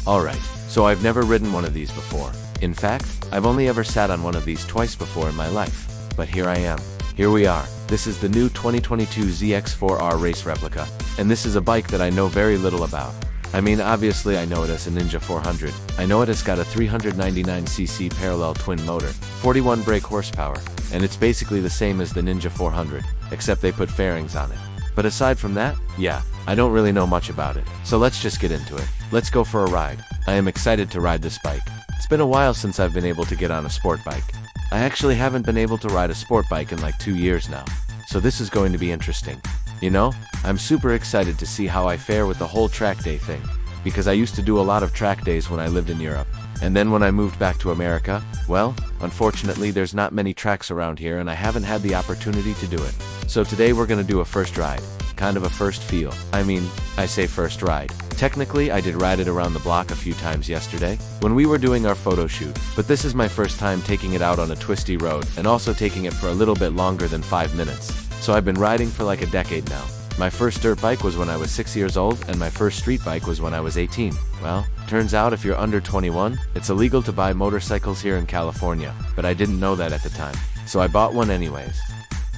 Alright, so I've never ridden one of these before. In fact, I've only ever sat on one of these twice before in my life. But here I am. Here we are. This is the new 2022 ZX-4R race replica, and this is a bike that I know very little about. I mean, obviously I know it as a Ninja 400. I know it has got a 399cc parallel twin motor, 41 brake horsepower, and it's basically the same as the Ninja 400, except they put fairings on it. But aside from that, yeah, I don't really know much about it. So let's just get into it. Let's go for a ride. I am excited to ride this bike. It's been a while since I've been able to get on a sport bike. I actually haven't been able to ride a sport bike in like 2 years now. So this is going to be interesting. You know, I'm super excited to see how I fare with the whole track day thing. Because I used to do a lot of track days when I lived in Europe. And then when I moved back to America, well, unfortunately there's not many tracks around here and I haven't had the opportunity to do it. So today we're gonna do a first ride. Kind of a first feel. I mean, I say first ride. Technically, I did ride it around the block a few times yesterday, when we were doing our photo shoot, but this is my first time taking it out on a twisty road, and also taking it for a little bit longer than 5 minutes. So I've been riding for like a decade now. My first dirt bike was when I was 6 years old, and my first street bike was when I was 18. Well, turns out if you're under 21, it's illegal to buy motorcycles here in California, but I didn't know that at the time. So I bought one anyways.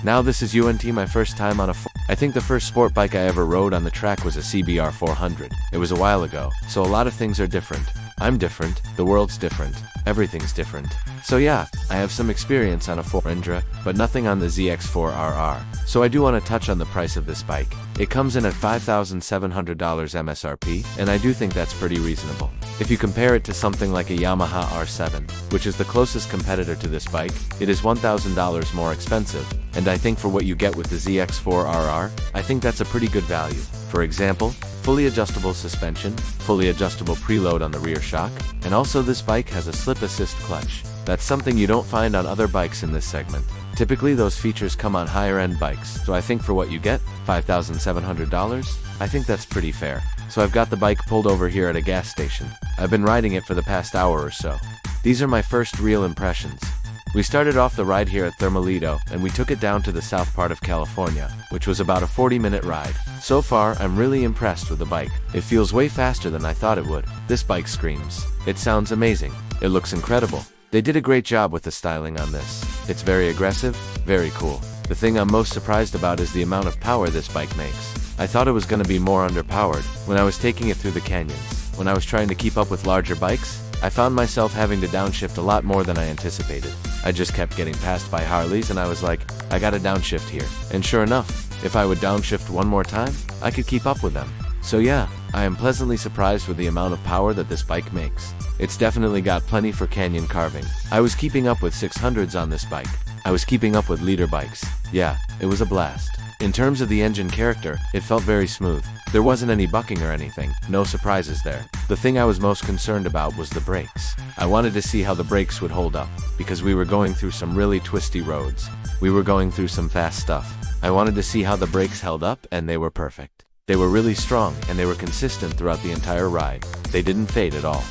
Now this is my first time on I think the first sport bike I ever rode on the track was a CBR 400. It was a while ago, so a lot of things are different. I'm different, the world's different, everything's different. So yeah, I have some experience on a 400, but nothing on the ZX-4RR. So I do want to touch on the price of this bike. It comes in at $5,700 MSRP, and I do think that's pretty reasonable. If you compare it to something like a Yamaha R7, which is the closest competitor to this bike, it is $1,000 more expensive, and I think for what you get with the ZX-4RR, I think that's a pretty good value. For example, fully adjustable suspension, fully adjustable preload on the rear shock, and also this bike has a slip assist clutch. That's something you don't find on other bikes in this segment. Typically those features come on higher end bikes, so I think for what you get, $5,700, I think that's pretty fair. So I've got the bike pulled over here at a gas station. I've been riding it for the past hour or so. These are my first real impressions. We started off the ride here at Thermalito, and we took it down to the south part of California, which was about a 40-minute ride. So far, I'm really impressed with the bike. It feels way faster than I thought it would. This bike screams. It sounds amazing. It looks incredible. They did a great job with the styling on this. It's very aggressive, very cool. The thing I'm most surprised about is the amount of power this bike makes. I thought it was going to be more underpowered when I was taking it through the canyons. When I was trying to keep up with larger bikes, I found myself having to downshift a lot more than I anticipated. I just kept getting passed by Harleys and I was like, I gotta downshift here. And sure enough, if I would downshift one more time, I could keep up with them. So yeah, I am pleasantly surprised with the amount of power that this bike makes. It's definitely got plenty for canyon carving. I was keeping up with 600s on this bike. I was keeping up with leader bikes. Yeah, it was a blast. In terms of the engine character, it felt very smooth. There wasn't any bucking or anything, no surprises there. The thing I was most concerned about was the brakes. I wanted to see how the brakes would hold up, because we were going through some really twisty roads. We were going through some fast stuff. I wanted to see how the brakes held up, and they were perfect. They were really strong, and they were consistent throughout the entire ride. They didn't fade at all.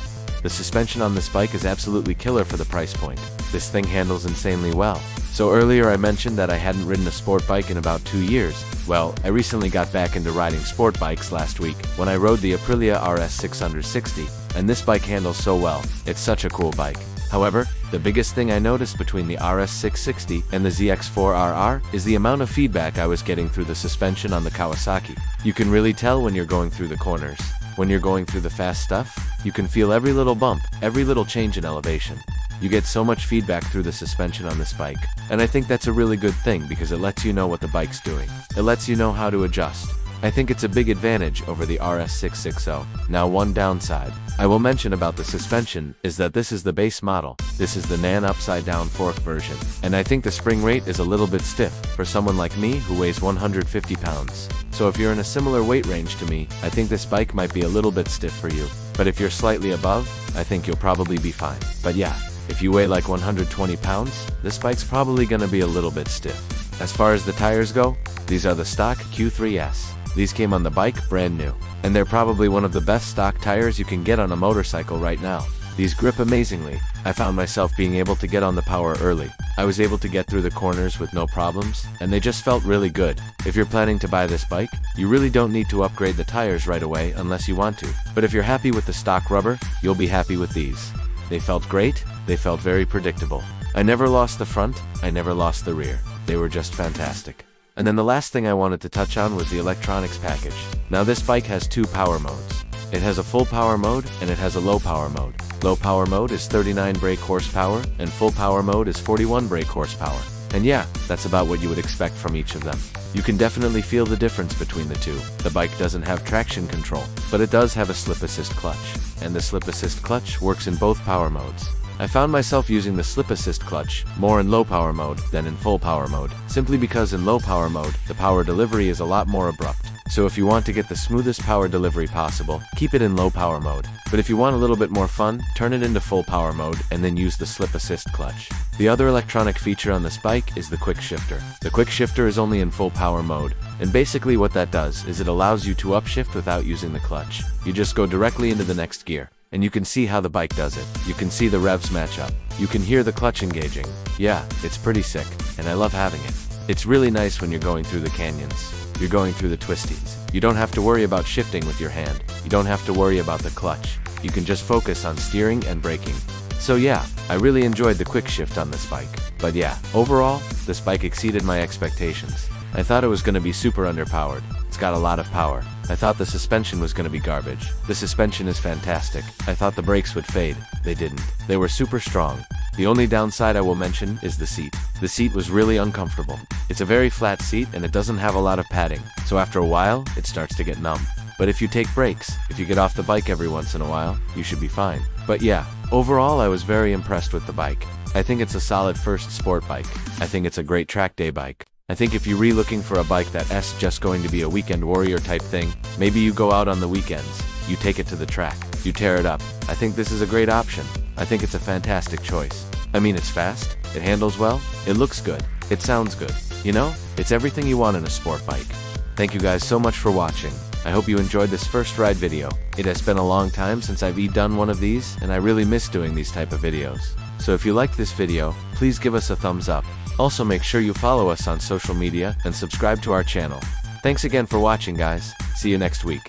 The suspension on this bike is absolutely killer for the price point. This thing handles insanely well. So earlier I mentioned that I hadn't ridden a sport bike in about 2 years. Well, I recently got back into riding sport bikes last week when I rode the Aprilia RS 660, and this bike handles so well. It's such a cool bike. However, the biggest thing I noticed between the RS 660 and the ZX-4RR is the amount of feedback I was getting through the suspension on the Kawasaki. You can really tell when you're going through the corners. When you're going through the fast stuff, you can feel every little bump, every little change in elevation. You get so much feedback through the suspension on this bike, and I think that's a really good thing because it lets you know what the bike's doing. It lets you know how to adjust. I think it's a big advantage over the RS 660. Now one downside I will mention about the suspension is that this is the base model. This is the NAN upside down fork version, and I think the spring rate is a little bit stiff for someone like me who weighs 150 pounds. So if you're in a similar weight range to me, I think this bike might be a little bit stiff for you. But if you're slightly above, I think you'll probably be fine. But yeah, if you weigh like 120 pounds, this bike's probably gonna be a little bit stiff. As far as the tires go, these are the stock Q3S. These came on the bike brand new, and they're probably one of the best stock tires you can get on a motorcycle right now. These grip amazingly. I found myself being able to get on the power early. I was able to get through the corners with no problems, and they just felt really good. If you're planning to buy this bike, you really don't need to upgrade the tires right away unless you want to. But if you're happy with the stock rubber, you'll be happy with these. They felt great, they felt very predictable. I never lost the front, I never lost the rear. They were just fantastic. And then the last thing I wanted to touch on was the electronics package. Now this bike has two power modes. It has a full power mode and it has a low power mode. Low power mode is 39 brake horsepower and full power mode is 41 brake horsepower. And yeah, that's about what you would expect from each of them. You can definitely feel the difference between the two. The bike doesn't have traction control, but it does have a slip assist clutch. And the slip assist clutch works in both power modes. I found myself using the slip assist clutch more in low power mode than in full power mode, simply because in low power mode, the power delivery is a lot more abrupt. So if you want to get the smoothest power delivery possible, keep it in low power mode. But if you want a little bit more fun, turn it into full power mode and then use the slip assist clutch. The other electronic feature on this bike is the quick shifter. The quick shifter is only in full power mode, and basically what that does is it allows you to upshift without using the clutch. You just go directly into the next gear. And you can see how the bike does it. You can see the revs match up. You can hear the clutch engaging. Yeah, it's pretty sick, and I love having it. It's really nice when you're going through the canyons. You're going through the twisties. You don't have to worry about shifting with your hand. You don't have to worry about the clutch. You can just focus on steering and braking. So yeah, I really enjoyed the quick shift on this bike. But yeah, overall, this bike exceeded my expectations. I thought it was going to be super underpowered. It's got a lot of power. I thought the suspension was going to be garbage. The suspension is fantastic. I thought the brakes would fade. They didn't. They were super strong. The only downside I will mention is the seat. The seat was really uncomfortable. It's a very flat seat and it doesn't have a lot of padding, so after a while, it starts to get numb. But if you take breaks, if you get off the bike every once in a while, you should be fine. But yeah, overall I was very impressed with the bike. I think it's a solid first sport bike. I think it's a great track day bike. I think if you're looking for a bike that's just going to be a weekend warrior type thing, maybe you go out on the weekends, you take it to the track, you tear it up. I think this is a great option. I think it's a fantastic choice. I mean, it's fast, it handles well, it looks good, it sounds good. You know, it's everything you want in a sport bike. Thank you guys so much for watching. I hope you enjoyed this first ride video. It has been a long time since I've done one of these, and I really miss doing these type of videos. So if you liked this video, please give us a thumbs up. Also make sure you follow us on social media and subscribe to our channel. Thanks again for watching, guys. See you next week.